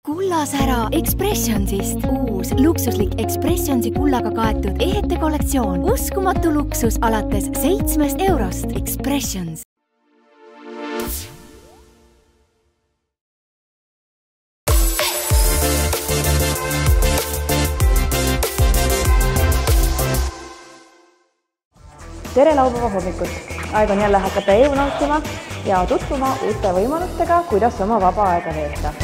Kullasära Expressionsist. Uus luksuslik Expressionsi kullaga kaetud ehete kollektsioon. Uskumatu luksus alates 7 eurost. Expressions. Tere laupäeva hommikut! Aeg on jälle hakata elu nautima ja tutvuma uute võimalustega, kuidas oma vaba aega veeta.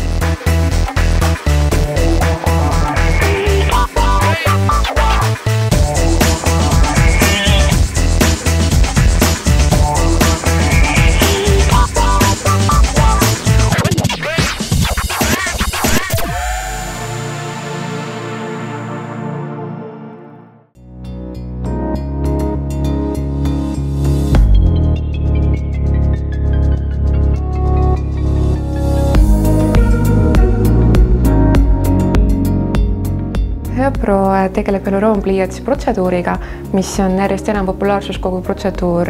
Hööpro tegeleb hyaluroonpliiatsi protseduuriga, mis on järjest enam populaarsus kogu protseduur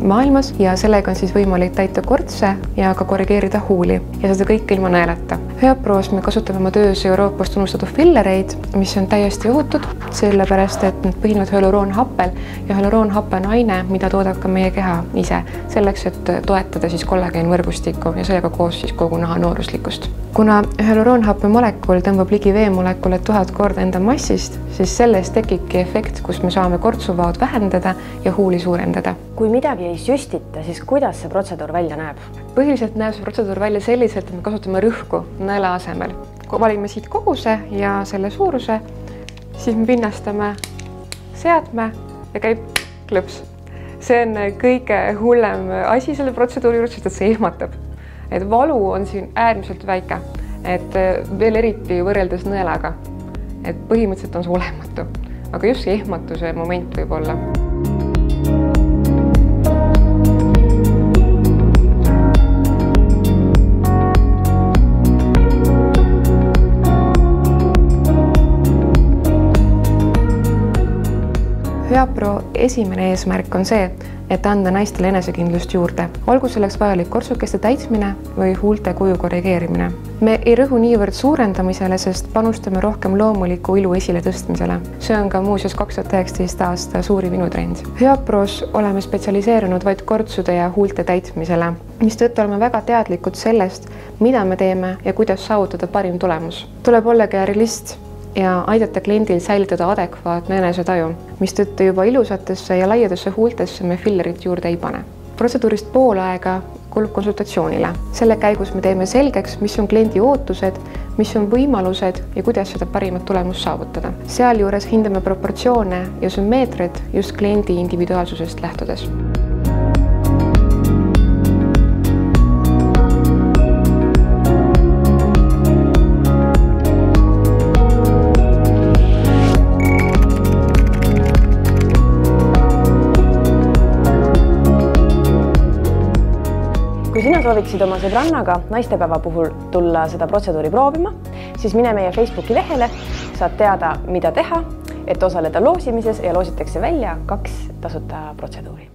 maailmas ja sellega on siis võimalik täita kortse ja ka korrigeerida huuli ja seda kõike ilma nõelata. Hööpros me kasutame oma töös Euroopast tunnustatud fillereid, mis on täiesti ohutud, sellepärast et need põhinevad hyaluroonhappel ja hyaluroonhappe on aine, mida toodab ka meie keha ise, selleks, et toetada siis kollageenvõrgustikku ja sellega koos siis kogu naha nooruslikkust. Kuna hyaluroonhappe molekul tõmbab ligi veemolekule 1000 korda enda massist, siis sellest tekibki efekt, kus me saame kortsuvaod vähendada ja huuli suurendada. Kui midagi ei süstita, siis kuidas see protseduur välja näeb? Põhiliselt näeb see protseduur välja selliselt, et me kasutame rõhku nõela asemel. Kui valime siit koguse ja selle suuruse, siis me pinnastame seadme ja käib klõps. See on kõige hullem asi selle protseduuri juures, sest et see ehmatab. Et valu on siin äärmiselt väike, et veel eriti võrreldes nõelaga. Et põhimõtteliselt on see olematu, aga just see ehmatuse moment võib olla. Hööpro esimene eesmärk on see, et anda naistele enesekindlust juurde. Olgu selleks vajalik kortsukeste täitmine või huulte kuju korrigeerimine. Me ei rõhu niivõrd suurendamisele, sest panustame rohkem loomuliku ilu esile tõstmisele. See on ka muuseas 2019 aasta suurim ilutrend. Hööpros oleme spetsialiseerunud vaid kortsude ja huulte täitmisele, mistõttu oleme väga teadlikud sellest, mida me teeme ja kuidas saavutada parim tulemus. Tuleb olla ka realist ja aidata kliendil säilitada adekvaatne enesetaju, mistõttu juba ilusatesse ja laiadesse huultesse me fillerit juurde ei pane. Protseduurist pool aega kulub konsultatsioonile. Selle käigus me teeme selgeks, mis on kliendi ootused, mis on võimalused ja kuidas seda parimat tulemust saavutada. Sealjuures hindame proportsioone ja sümmeetrid just kliendi individuaalsusest lähtudes. Kui sina sooviksid oma sõbrannaga naistepäeva puhul tulla seda protseduuri proovima, siis mine meie Facebooki lehele, saad teada, mida teha, et osaleda loosimises ja loositakse välja 2 tasuta protseduuri.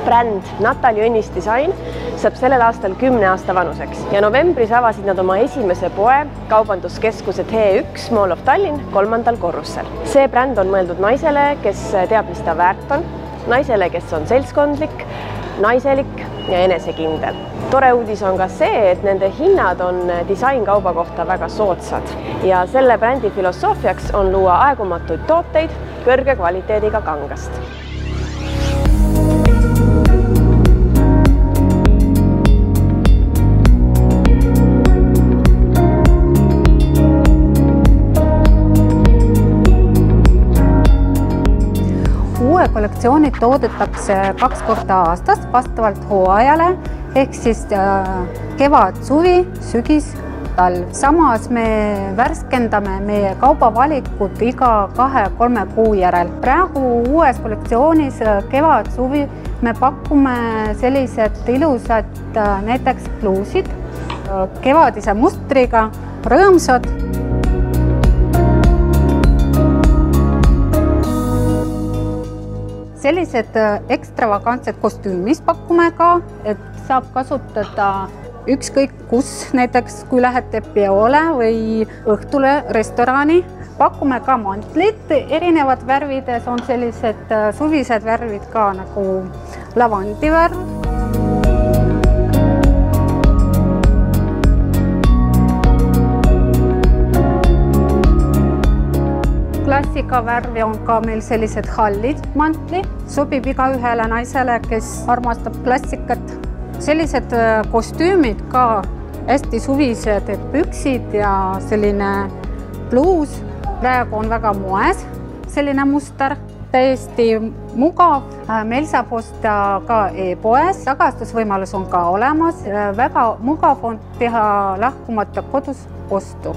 Bränd Natali Õnnis Design saab sellel aastal 10 aasta vanuseks ja novembris avasid nad oma esimese poe kaubanduskeskuse T1 Mall of Tallinn 3. korrusel. See bränd on mõeldud naisele, kes teab, mis ta väärt on, naisele, kes on seltskondlik, naiselik ja enesekindel. Tore uudis on ka see, et nende hinnad on disainkauba kohta väga soodsad ja selle brändi filosoofiaks on luua aegumatuid tooteid kõrge kvaliteediga kangast. Kollektsioonid toodetakse 2 korda aastas vastavalt hooajale ehk siis kevad, suvi, sügis, talv. Samas me värskendame meie kaubavalikut iga 2-3 kuu järel. Praegu uues kollektsioonis kevad, suvi me pakume sellised ilusad näiteks bluusid kevadise mustriga, rõõmsad. Sellised ekstravagantsed kostüümis pakume ka, et saab kasutada ükskõik kus, näiteks kui lähete peole või õhtule restorani. Pakume ka mantlid, erinevad värvides on sellised suvised värvid ka nagu lavandivärv. Klassikavärvi on ka meil sellised hallid mantli, sobib igaühele naisele, kes armastab klassikat. Sellised kostüümid ka, hästi suvised püksid ja selline bluus. Praegu on väga moes selline muster, täiesti mugav. Meil saab osta ka e-poes, tagastusvõimalus on ka olemas. Väga mugav on teha lahkumata kodus ostu.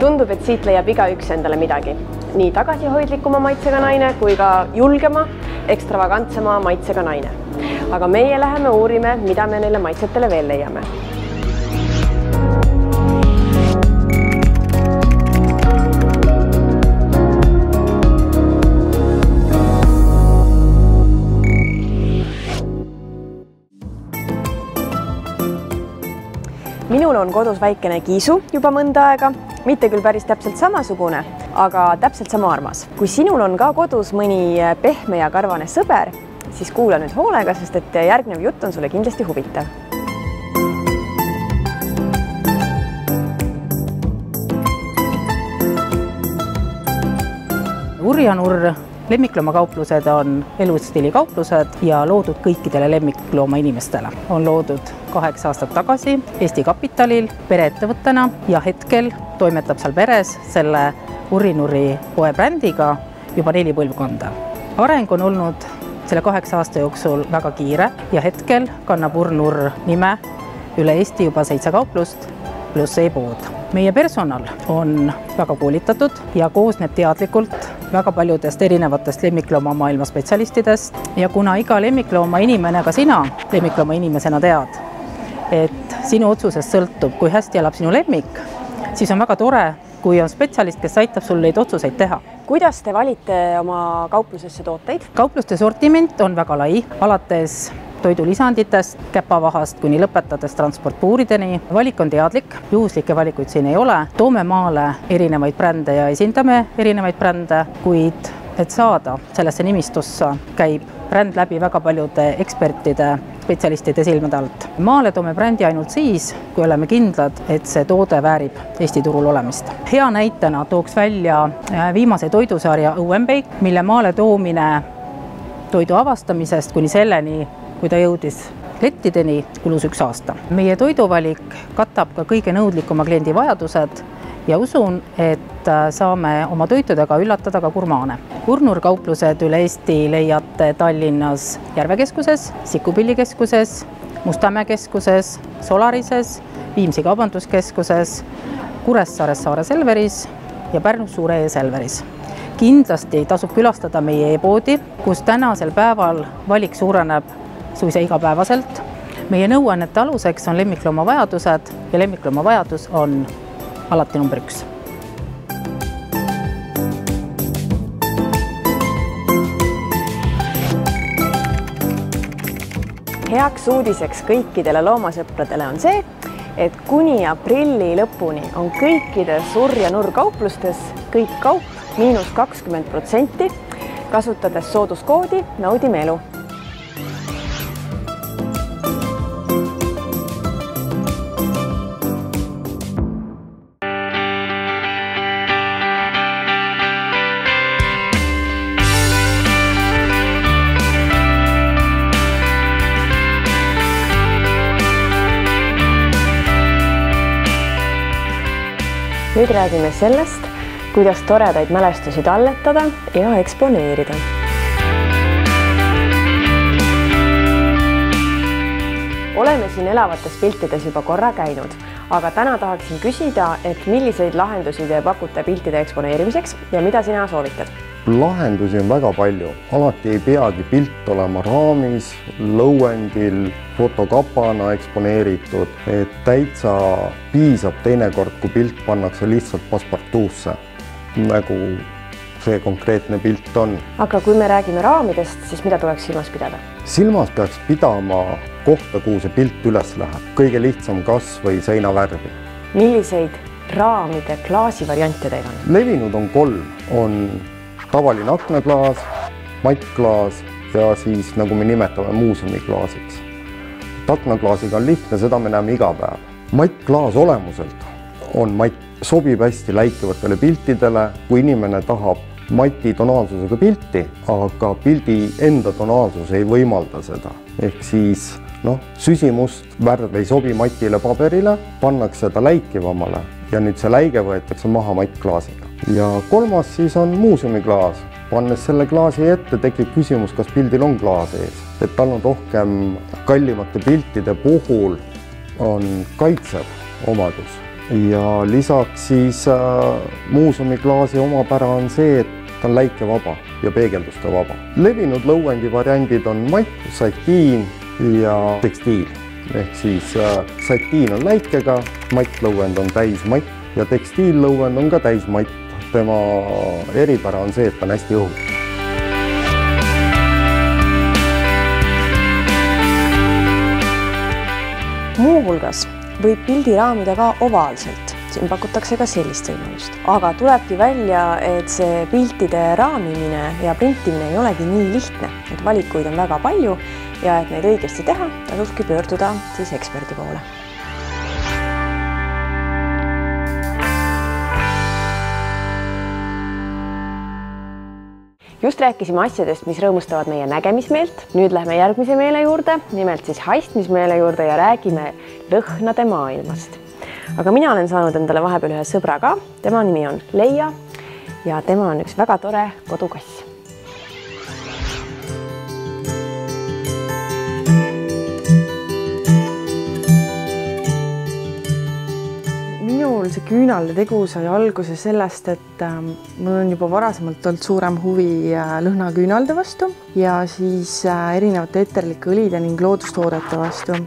Tundub, et siit leiab igaüks endale midagi. Nii tagasihoidlikuma maitsega naine kui ka julgema, ekstravagantsema maitsega naine. Aga meie läheme uurime, mida me neile maitsetele veel leiame. Minul on kodus väikene kiisu juba mõnda aega, mitte küll päris täpselt samasugune, aga täpselt sama armas. Kui sinul on ka kodus mõni pehme ja karvane sõber, siis kuula nüüd hoolega, sest et järgnev jutt on sulle kindlasti huvitav. Urjanurr lemmikloomakauplused on elustiilikauplused ja loodud kõikidele lemmiklooma inimestele. On loodud 8 aastat tagasi Eesti Kapitalil pereettevõttena ja hetkel toimetab seal peres selle Urjanurri poe brändiga juba 4 põlvkonda. Areng on olnud selle 8 aasta jooksul väga kiire ja hetkel kannab Urjanurr nime üle Eesti juba 7 kauplust pluss e-pood. Meie personal on väga koolitatud ja koosneb teadlikult väga paljudest erinevatest lemmiklooma maailma spetsialistidest ja kuna iga lemmiklooma inimene, ka sina lemmiklooma inimesena tead, et sinu otsusest sõltub, kui hästi elab sinu lemmik, siis on väga tore, kui on spetsialist, kes aitab sul neid otsuseid teha. Kuidas te valite oma kauplusesse tooteid? Kaupluste sortiment on väga lai, alates toidulisanditest, käpavahast kuni lõpetades transportpuurideni. Valik on teadlik, juhuslikke valikuid siin ei ole. Toome maale erinevaid brände ja esindame erinevaid brände, kuid et saada sellesse nimistusse käib bränd läbi väga paljude ekspertide, spetsialistide silmade alt. Maale toome brändi ainult siis, kui oleme kindlad, et see toode väärib Eesti turul olemist. Hea näitena tooks välja viimase toidusarja Õuembake, mille maale toomine toidu avastamisest kuni selleni, kui ta jõudis lettideni, kulus 1 aasta. Meie toiduvalik katab ka kõige nõudlikuma kliendi vajadused ja usun, et saame oma toitudega üllatada ka gurmaane. Urjanurr kauplused üle Eesti leiate Tallinnas Järvekeskuses, Sikupilli keskuses, Mustamäe keskuses, Solarises, Viimsi kaubanduskeskuses, Kuressaares Saare Selveris ja Pärnus Suure E-Selveris. Kindlasti tasub külastada meie e-poodi, kus tänasel päeval valik suureneb suisa igapäevaselt. Meie nõuannete aluseks on lemmiklooma vajadused ja lemmiklooma vajadus on alati number 1. Heaks uudiseks kõikidele loomasõpradele on see, et kuni aprilli lõpuni on kõikides Urjanurr kauplustes kõik kaup –20%, kasutades sooduskoodi Naudime elu. Nüüd räägime sellest, kuidas toredaid mälestusi talletada ja eksponeerida. Oleme siin elavates piltides juba korra käinud, aga täna tahaksin küsida, et milliseid lahendusi te pakute piltide eksponeerimiseks ja mida sina soovitad? Lahendusi on väga palju. Alati ei peagi pilt olema raamis, lõuendil, fotokapana eksponeeritud. Et täitsa piisab teinekord, kui pilt pannakse lihtsalt passepartousse, nagu see konkreetne pilt on. Aga kui me räägime raamidest, siis mida tuleks silmas pidada? Silmas peaks pidama kohta, kuhu see pilt üles läheb. Kõige lihtsam kas või seinavärvi. Milliseid raamide klaasi variante teil on? Levinud on 3. On tavaline aknaklaas, mattklaas ja siis, nagu me nimetame, muuseumiklaasiks. Aknaklaasiga on lihtne, seda me näeme iga päev. Mattklaas olemuselt on matt, sobib hästi läikivatele piltidele, kui inimene tahab mati tonaalsusega pilti, aga pildi enda tonaalsus ei võimalda seda. Ehk siis süsimust värv ei sobi matile paberile, pannakse ta läikivamale ja nüüd see läige võetakse maha mattklaasiga. Ja 3. siis on muuseumiklaas. Pannes selle klaasi ette, tekib küsimus, kas pildil on klaas ees. Et tal on rohkem kallimate piltide puhul on kaitsev omadus. Ja lisaks siis muuseumiklaasi omapära on see, et ta on läikevaba ja peegelduste vaba. Levinud lõuendi variandid on matt, satiin ja tekstiil. Ehk siis satiin on läikega, mattlõuend on täis matt ja tekstiillõuend on ka täis matt. Tema eripära on see, et ta on hästi õhus. Muuhulgas võib pildi raamida ka ovaalselt. Siin pakutakse ka sellist võimalust. Aga tulebki välja, et see piltide raamimine ja printimine ei olegi nii lihtne. Et valikuid on väga palju ja et neid õigesti teha, tasubki pöörduda siis eksperdi poole. Just rääkisime asjadest, mis rõõmustavad meie nägemismeelt. Nüüd lähme järgmise meele juurde, nimelt siis haistmismeele juurde ja räägime lõhnade maailmast. Aga mina olen saanud endale vahepeal ühe sõbra ka. Tema nimi on Leia ja tema on üks väga tore kodukass. Minul see küünalde tegu sai alguse sellest, et mul on juba varasemalt olnud suurem huvi lõhnaküünalde vastu ja siis erinevate eterlike õlide ning loodustoodete vastu.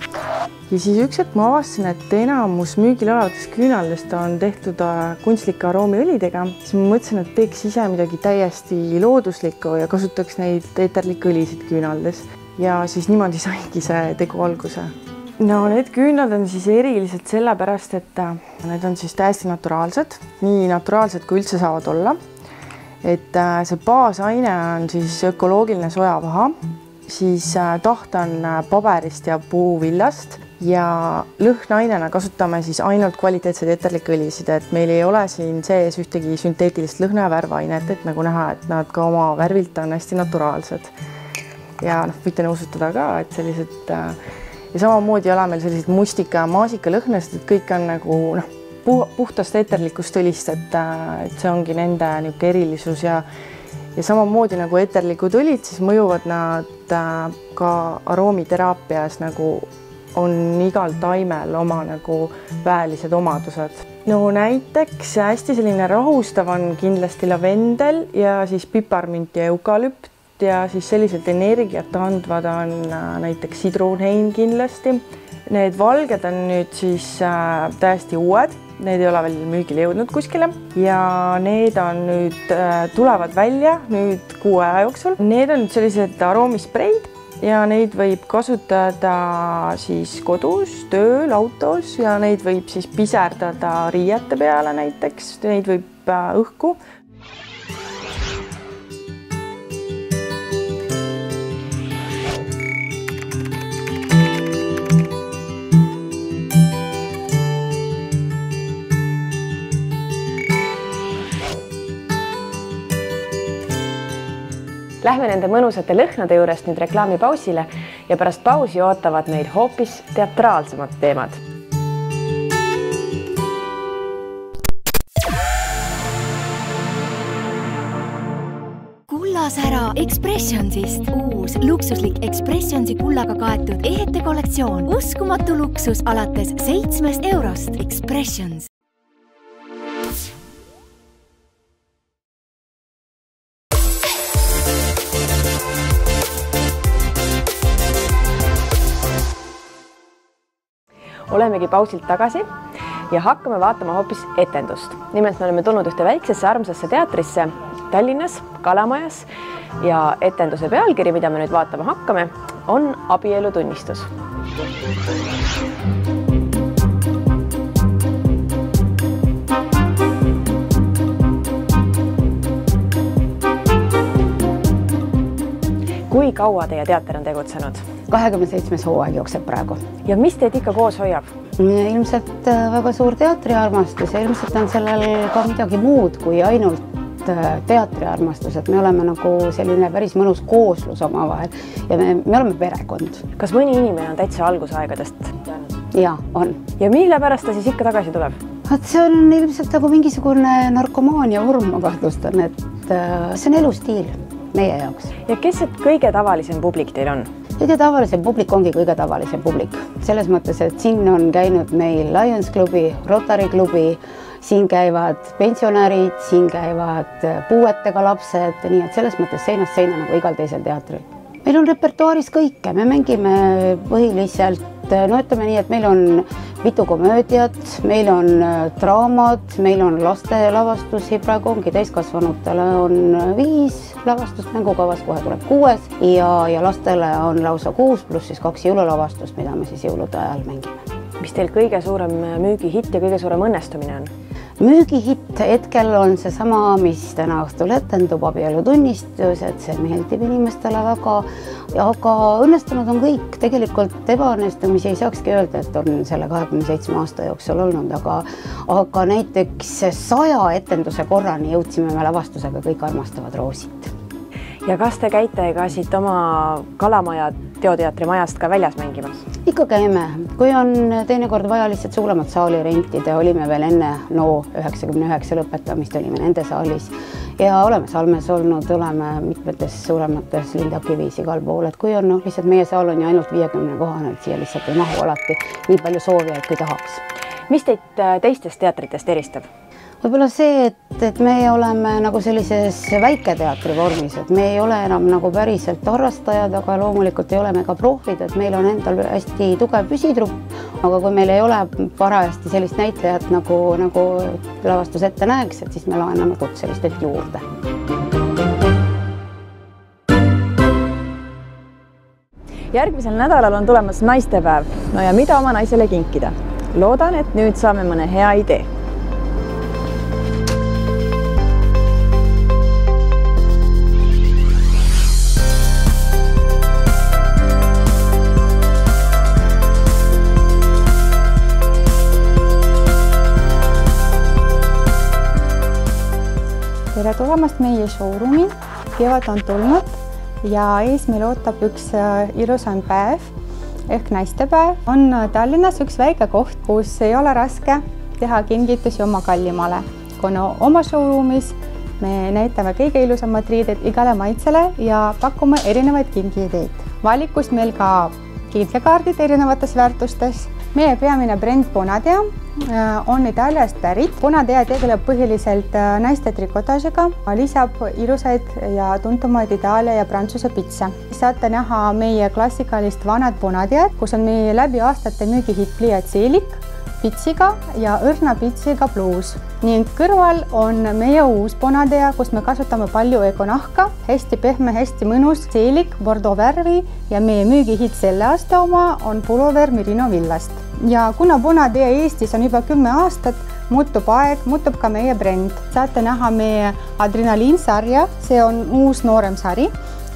Ja siis üks hetk ma avastasin, et enamus müügil olevatest küünaldest on tehtud kunstlike aroomiõlidega. Siis ma mõtlesin, et teeks ise midagi täiesti looduslikku ja kasutaks neid eterlikke õlisid küünaldes. Ja siis niimoodi saigi see tegu alguse. No need küünlad on siis erilised sellepärast, et need on siis täiesti naturaalsed, nii naturaalsed kui üldse saavad olla. Et see baasaine on siis ökoloogiline sojavaha, siis taht on paberist ja puuvillast ja lõhnaainena kasutame siis ainult kvaliteetseid eterlikke õlisid, et meil ei ole siin sees ühtegi sünteetilist lõhna- ja värvainet, et nagu näha, et nad ka oma värvilt on hästi naturaalsed. Ja võite nõusutada ka, et sellised ja samamoodi ei ole meil sellised mustika ja maasika lõhnasid, et kõik on nagu puhtast eterlikust õlist, et see ongi nende erilisus ja samamoodi nagu eterlikud õlid, siis mõjuvad nad ka aroomiterapias nagu on igal taimel oma nagu väelised omadused. No näiteks hästi selline rahustav on kindlasti lavendel ja siis piparmint ja eukalüpt. Ja siis selliselt energiat andvad on näiteks sidrunhein kindlasti. Need valged on nüüd siis täiesti uued, need ei ole veel müügile jõudnud kuskile ja need on nüüd, tulevad välja nüüd 6 aja jooksul. Need on sellised aroomispreid ja neid võib kasutada siis kodus, tööl, autos ja neid võib siis piserdada riiete peale näiteks, neid võib õhku. Lähme nende mõnusate lõhnade juurest nüüd reklaamipausile ja pärast pausi ootavad meid hoopis teatraalsemad teemad. Kullasära Expressionsist. Uus luksuslik Expressionsi kullaga kaetud ehete kollektsioon. Uskumatu luksus alates 7 eurost. Expressions. olemegi pausilt tagasi ja hakkame vaatama hoopis etendust. Nimelt me oleme tulnud ühte väiksesse armsasse teatrisse Tallinnas, Kalamajas ja etenduse pealkiri, mida me nüüd vaatama hakkame, on Abielutunnistus. Kui kaua teie teater on tegutsenud? 27. hooaeg jookseb praegu. Ja mis teid ikka koos hoiab? Ilmselt väga suur teatriarmastus ja ilmselt on sellel ka midagi muud kui ainult teatriarmastus, et me oleme nagu selline päris mõnus kooslus omavahel ja me oleme perekond. Kas mõni inimene on täitsa algusaegadest jäänud? Jaa, on. Ja mille pärast ta siis ikka tagasi tuleb? See on ilmselt nagu mingisugune narkomaania vorm, ma kahtlustan, et see on elustiil meie jaoks. Ja kes see kõige tavalisem publik teil on? Kõige tavalisem publik ongi kõige tavalisem publik. Selles mõttes, et siin on käinud meil Lions klubi, Rotary klubi, siin käivad pensionärid, siin käivad puuetega lapsed, nii et selles mõttes seinast seina nagu igal teisel teatril. Meil on repertuaaris kõike, me mängime põhiliselt, no ütleme nii, et meil on mitu komöödiat, meil on draamad, meil on laste lavastusi, praegu ongi täiskasvanutele on 5 lavastust mängukavas, kohe tuleb 6 ja lastele on lausa 6 pluss siis 2 jõululavastust, mida me siis jõulude ajal mängime. Mis teil kõige suurem müügihitt ja kõige suurem õnnestumine on? Müügihitt hetkel on seesama, mis täna õhtul etendub, Abielutunnistus, et see meeldib inimestele väga, aga õnnestunud on kõik. Tegelikult ebaõnnestumisi ei saakski öelda, et on selle 27 aasta jooksul olnud, aga näiteks 100 etenduse korrani jõudsime me lavastusega Kõik armastavad roosit. Ja kas te käite ka siit oma Kalamaja teoteatri majast ka väljas mängimas? Ikka käime. Kui on teinekord vaja lihtsalt suuremat saali rentida, olime veel enne 99 lõpetamist, olime nende saalis ja oleme Salmes olnud, oleme mitmetes suuremates Lindakivis igal pool, et kui on lihtsalt meie saal on ju ainult 50 kohane, et siia lihtsalt ei mahu alati nii palju soovijaid, kui tahaks. Mis teid teistest teatritest eristab? Võib-olla see, et me oleme nagu sellises väiketeatri vormis, et me ei ole enam nagu päriselt harrastajad, aga loomulikult ei ole me ka profid, et meil on endal hästi tugev püsitrupp, aga kui meil ei ole parajasti sellist näitlejat nagu lavastus ette näeks, et siis me laename kutselistelt juurde. Järgmisel nädalal on tulemas naistepäev. No ja mida oma naisele kinkida? Loodan, et nüüd saame mõne hea idee. Tere tulemast meie showroomi. Kevad on tulnud ja ees meil ootab üks ilusam päev ehk naistepäev. On Tallinnas üks väike koht, kus ei ole raske teha kingitusi oma kallimale. Kuna oma showroomis me näitame kõige ilusamad riided igale maitsele ja pakume erinevaid kingiideid. Valikus meil ka kindlekaardid erinevates väärtustes. Meie peamine bränd Bonadea on Itaaliast pärit. Bonadea tegeleb põhiliselt naiste trikotaažiga, lisab ilusaid ja tuntumaid Itaalia ja Prantsuse pitse. Saate näha meie klassikalist vanad Bonadead, kus on meie läbi aastate müügihitt pliiatseelik, pitsiga ja õrna pitsiga pluus. Ning kõrval on meie uus Bonadea, kus me kasutame palju ökonahka, hästi pehme, hästi mõnus seelik, bordeaux värvi ja meie müügihitt selle aasta oma on pulover Merino villast. Ja kuna Bonadea Eestis on juba 10 aastat, muutub aeg, muutub ka meie bränd. Saate näha meie adrenaliinsarja, see on uus noorem sari,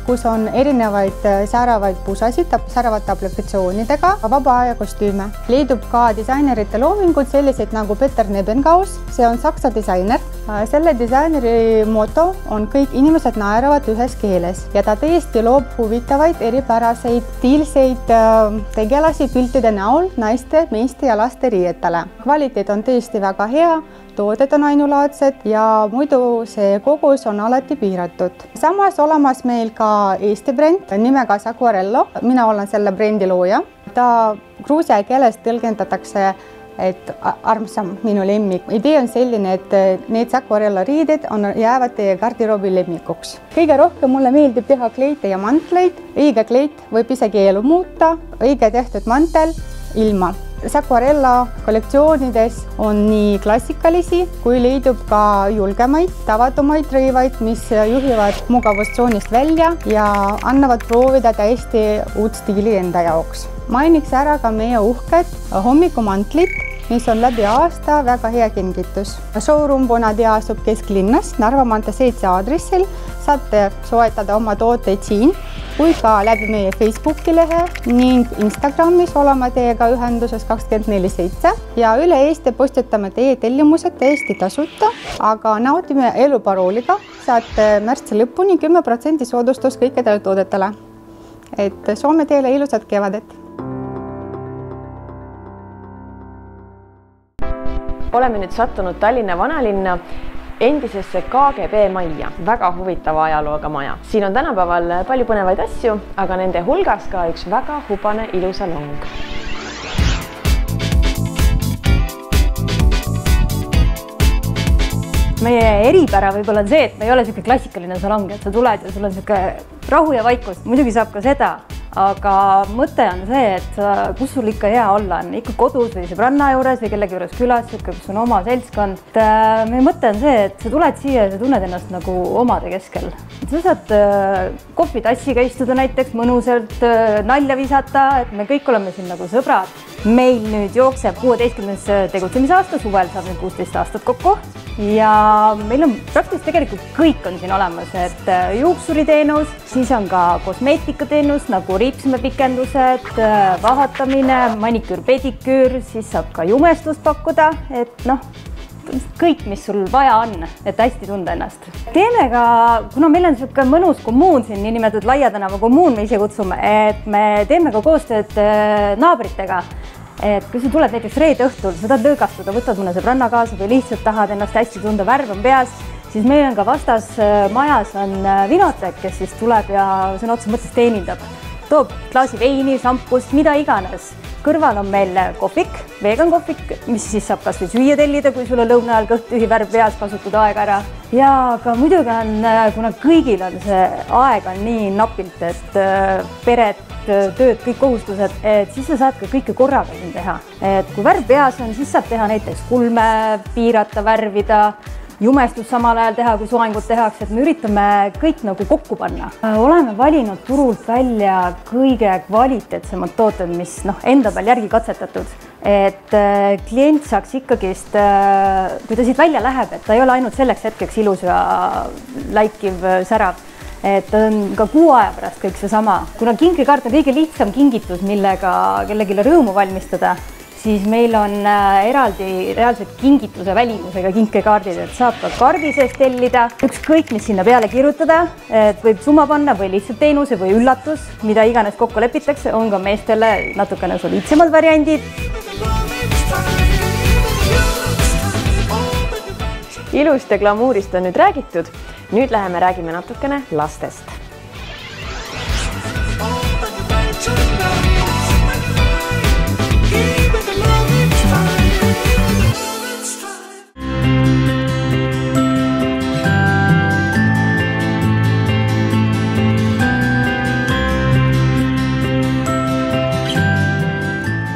kus on erinevaid säravaid pusasid, säravate aplikatsioonidega, vaba aja kostüüme. Leidub ka disainerite loomingud, sellised nagu Peter Nebengaus, see on saksa disainer. Selle disaineri moto on kõik inimesed naeravad ühes keeles ja ta tõesti loob huvitavaid, eripäraseid, stiilseid tegelasi piltide näol naiste, meeste ja laste riietele. Kvaliteet on tõesti väga hea, tooted on ainulaadsed ja muidu see kogus on alati piiratud. Samas olemas meil ka Eesti bränd nimega Saquarello. Mina olen selle brändi looja. Ta gruusia keeles tõlgendatakse, et armsam minu lemmik. Idee on selline, et need Saquarello riided jäävad teie garderoobi lemmikuks. Kõige rohkem mulle meeldib teha kleite ja mantleid. Õige kleit võib isegi elu muuta, õige tehtud mantel ilma. Saquarella kollektsioonides on nii klassikalisi kui leidub ka julgemaid, tavatumaid rõivaid, mis juhivad mugavustsoonist välja ja annavad proovida täiesti uut stiili enda jaoks. Mainiks ära ka meie uhked hommikumantlid, mis on läbi aasta väga hea kingitus. Showroom Bonadia asub kesklinnas Narva maantee 7 aadressil. Saate soetada oma tooteid siin kui ka läbi meie Facebooki lehe ning Instagramis olema teiega ühenduses 24/7 ja üle Eesti postitame teie tellimused täiesti tasuta, aga naudime eluparooliga. Saate märtsi lõpuni 10% soodustus kõikidele toodetele. Et soome teile ilusat kevadet! Oleme nüüd sattunud Tallinna vanalinna endisesse KGB majja, väga huvitava ajalooga maja. Siin on tänapäeval palju põnevaid asju, aga nende hulgas ka üks väga hubane ilusalong. Meie eripära võib-olla on see, et me ei ole selline klassikaline salong, et sa tuled ja sul on selline rahu ja vaikus. Muidugi saab ka seda, aga mõte on see, et kus sul ikka hea olla on, ikka kodus või sõbranna juures või kellegi juures külas, kus on oma seltskond. Meie mõte on see, et sa tuled siia ja sa tunned ennast nagu omade keskel. Sa saad kohvitassiga istuda näiteks mõnusalt, nalja visata, et me kõik oleme siin nagu sõbrad. Meil nüüd jookseb 16. tegutsemisaasta, suvel saab nüüd 16 aastat kokku ja meil on praktiliselt tegelikult kõik on siin olemas, et juuksuriteenus, siis on ka kosmeetikateenus nagu riipsmepikendused, vahatamine, maniküür, pediküür, siis saab ka jumestust pakkuda, et noh, kõik, mis sul vaja on, et hästi tunda ennast. Teeme ka, kuna meil on selline mõnus kommuun siin, niinimetatud Laia tänava kommuun me ise kutsume, et me teeme ka koostööd naabritega. Et kui sa tuled näiteks reede õhtul, sa tahad lõõgastuda, võtad mõne sõbranna kaasa või lihtsalt tahad ennast hästi tunda, värv on peas, siis meil on ka vastas majas on vinotek, kes siis tuleb ja sõna otsa mõttes teenindab. Toob klaasi veini, šampust, mida iganes. Kõrval on meil kohvik, vegan kohvik, mis siis saab kas või süüa tellida, kui sul on lõuna ajal kõht tühi, värv peas, kasutada aega ära. Ja ka muidugi on, kuna kõigil on see aeg on nii napilt, et peret, tööd, kõik kohustused, et siis sa saad ka kõike korraga siin teha. Et kui värv peas on, siis saab teha näiteks kulme, piirata, värvida, jumestus samal ajal teha, kui soengut tehakse, et me üritame kõik nagu kokku panna. Oleme valinud turult välja kõige kvaliteetsemad tooted, mis enda peal järgi katsetatud. Et klient saaks ikkagist, kui ta siit välja läheb, et ta ei ole ainult selleks hetkeks ilus ja läikiv, särav. Et on ka 6 aja pärast kõik see sama. Kuna kinkekaart on kõige lihtsam kingitus, millega kellegile rõõmu valmistada, siis meil on eraldi reaalselt kingituse välimusega kinkekaardid, et saab ka kaardi sees tellida, ükskõik mis sinna peale kirjutada, et võib summa panna või lihtsalt teenuse või üllatus, mida iganes kokku lepitakse, on ka meestele natukene soliidsemad variandid. Ilust ja glamuurist on nüüd räägitud, nüüd läheme räägime natukene lastest.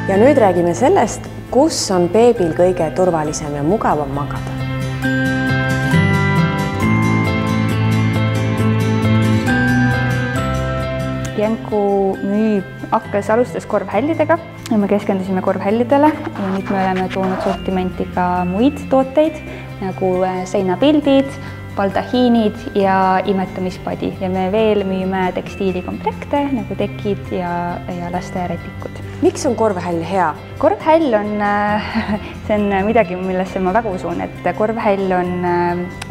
Ja nüüd räägime sellest, kus on beebil kõige turvalisem ja mugavam magada. Jenku hakkas alustas korvhällidega ja me keskendusime korvhällidele ja nüüd me oleme toonud sortimenti ka muid tooteid nagu seinapildid, baldahiinid ja imetamispadi ja me veel müüme tekstiilikomplekte nagu tekid ja lasterätikud. Miks on korvhäll hea? Korvhäll on, see on midagi, millesse ma väga usun, et korvhäll on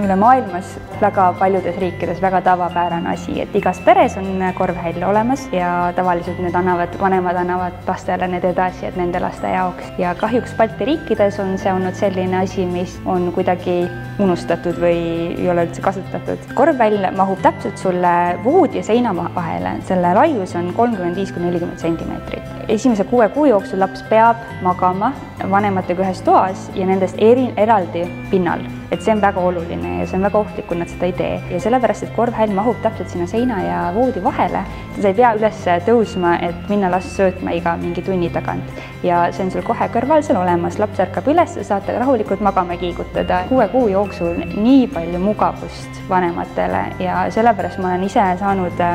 üle maailmas väga paljudes riikides väga tavapärane asi, et igas peres on korvhäll olemas ja tavaliselt need vanemad annavad lastele need edasi, et nende laste jaoks. Ja kahjuks Balti riikides on see olnud selline asi, mis on kuidagi unustatud või ei ole üldse kasutatud. Korvhäll mahub täpselt sulle voodi ja seina vahele, selle laius on 35–40 centimeetrit. Esimese 6 kuu jooksul laps peab magama vanematega ühes toas ja nendest eraldi pinnal. Et see on väga oluline ja see on väga ohtlik, kui nad seda ei tee. Ja sellepärast, et korvhäll mahub täpselt sinna seina ja voodi vahele sa ei pea üles tõusma, et minna last söötma iga mingi tunni tagant ja see on sul kohe kõrval seal olemas, laps ärkab üles, saate rahulikult magama kiigutada. 6 kuu jooksul nii palju mugavust vanematele ja sellepärast ma olen ise saanud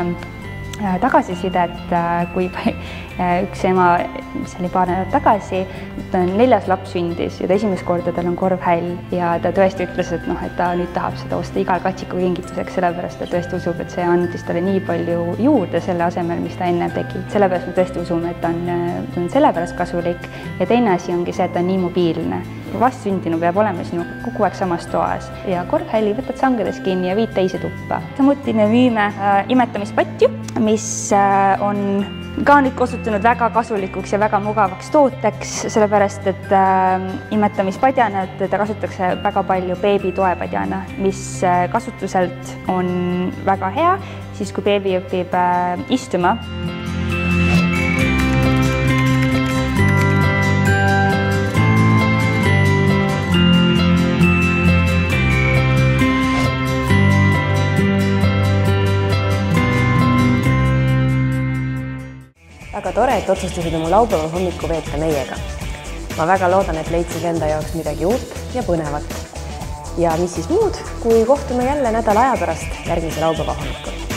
tagasisidet, kui üks ema, mis oli paar nädalat tagasi, ta on 4. laps sündis ja ta esimest korda tal on korvhäll ja ta tõesti ütles, et et ta nüüd tahab seda osta igal katsiku kingituseks, sellepärast ta tõesti usub, et see andis talle nii palju juurde selle asemel, mis ta enne tegi. Sellepärast me tõesti usume, et ta on sellepärast kasulik ja teine asi ongi see, et ta on nii mobiilne. Vastsündinu peab olema sinuga kogu aeg samas toas ja korvhälli võtad sangades kinni ja viid teise tuppa. Samuti me müüme imetamispatju, mis on ka nüüd osutunud väga kasulikuks ja väga mugavaks tooteks, sellepärast et imetamispadjana teda kasutatakse väga palju beebi toepadjana, mis kasutuselt on väga hea, siis kui beebi õpib istuma. Väga tore, et otsustasid oma laupäeva hommiku veeta meiega. Ma väga loodan, et leidsid enda jaoks midagi uut ja põnevat. Ja mis siis muud, kui kohtume jälle nädala aja pärast järgmise laupäeva hommikul.